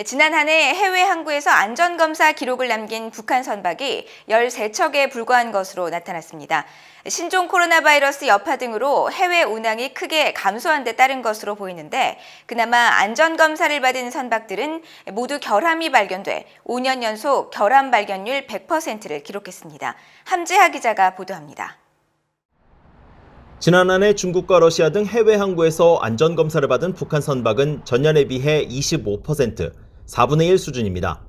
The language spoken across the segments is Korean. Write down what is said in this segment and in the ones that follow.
지난 한 해 해외 항구에서 안전검사 기록을 남긴 북한 선박이 13척에 불과한 것으로 나타났습니다. 신종 코로나 바이러스 여파 등으로 해외 운항이 크게 감소한 데 따른 것으로 보이는데 그나마 안전검사를 받은 선박들은 모두 결함이 발견돼 5년 연속 결함 발견율 100%를 기록했습니다. 함재하 기자가 보도합니다. 지난 한 해 중국과 러시아 등 해외 항구에서 안전검사를 받은 북한 선박은 전년에 비해 25%, 4분의 1 수준입니다.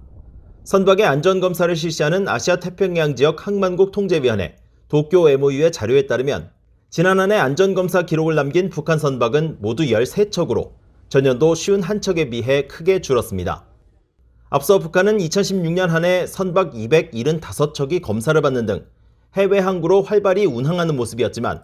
선박의 안전검사를 실시하는 아시아태평양 지역 항만국 통제위원회 도쿄 MOU의 자료에 따르면 지난 한 해 안전검사 기록을 남긴 북한 선박은 모두 13척으로 전년도 51척에 비해 크게 줄었습니다. 앞서 북한은 2016년 한 해 선박 275척이 검사를 받는 등 해외 항구로 활발히 운항하는 모습이었지만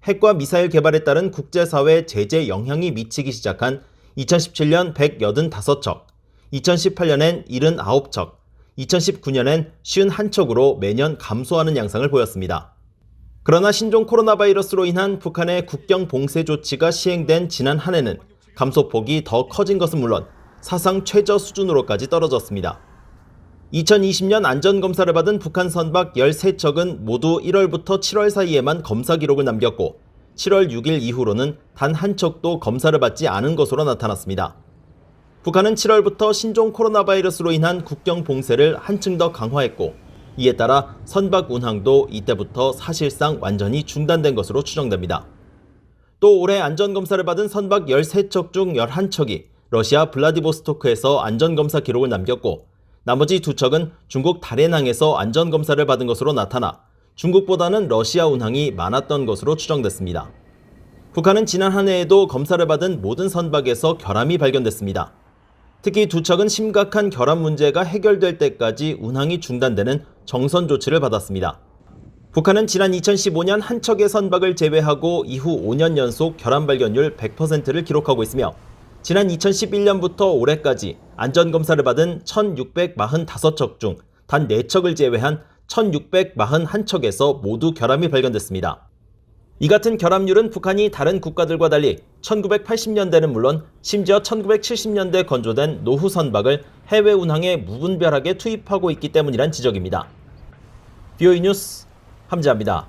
핵과 미사일 개발에 따른 국제사회 제재 영향이 미치기 시작한 2017년 185척, 2018년엔 79척, 2019년엔 51척으로 매년 감소하는 양상을 보였습니다. 그러나 신종 코로나 바이러스로 인한 북한의 국경 봉쇄 조치가 시행된 지난 한 해는 감소폭이 더 커진 것은 물론 사상 최저 수준으로까지 떨어졌습니다. 2020년 안전검사를 받은 북한 선박 13척은 모두 1월부터 7월 사이에만 검사 기록을 남겼고 7월 6일 이후로는 단 한 척도 검사를 받지 않은 것으로 나타났습니다. 북한은 7월부터 신종 코로나 바이러스로 인한 국경 봉쇄를 한층 더 강화했고 이에 따라 선박 운항도 이때부터 사실상 완전히 중단된 것으로 추정됩니다. 또 올해 안전검사를 받은 선박 13척 중 11척이 러시아 블라디보스토크에서 안전검사 기록을 남겼고 나머지 2척은 중국 다롄항에서 안전검사를 받은 것으로 나타나 중국보다는 러시아 운항이 많았던 것으로 추정됐습니다. 북한은 지난 한 해에도 검사를 받은 모든 선박에서 결함이 발견됐습니다. 특히 2척은 심각한 결함 문제가 해결될 때까지 운항이 중단되는 정선 조치를 받았습니다. 북한은 지난 2015년 한 척의 선박을 제외하고 이후 5년 연속 결함 발견율 100%를 기록하고 있으며 지난 2011년부터 올해까지 안전검사를 받은 1645척 중 단 4척을 제외한 1641척에서 모두 결함이 발견됐습니다. 이 같은 결함률은 북한이 다른 국가들과 달리 1980년대는 물론 심지어 1970년대 건조된 노후 선박을 해외 운항에 무분별하게 투입하고 있기 때문이란 지적입니다. BOE 뉴스 함재하입니다.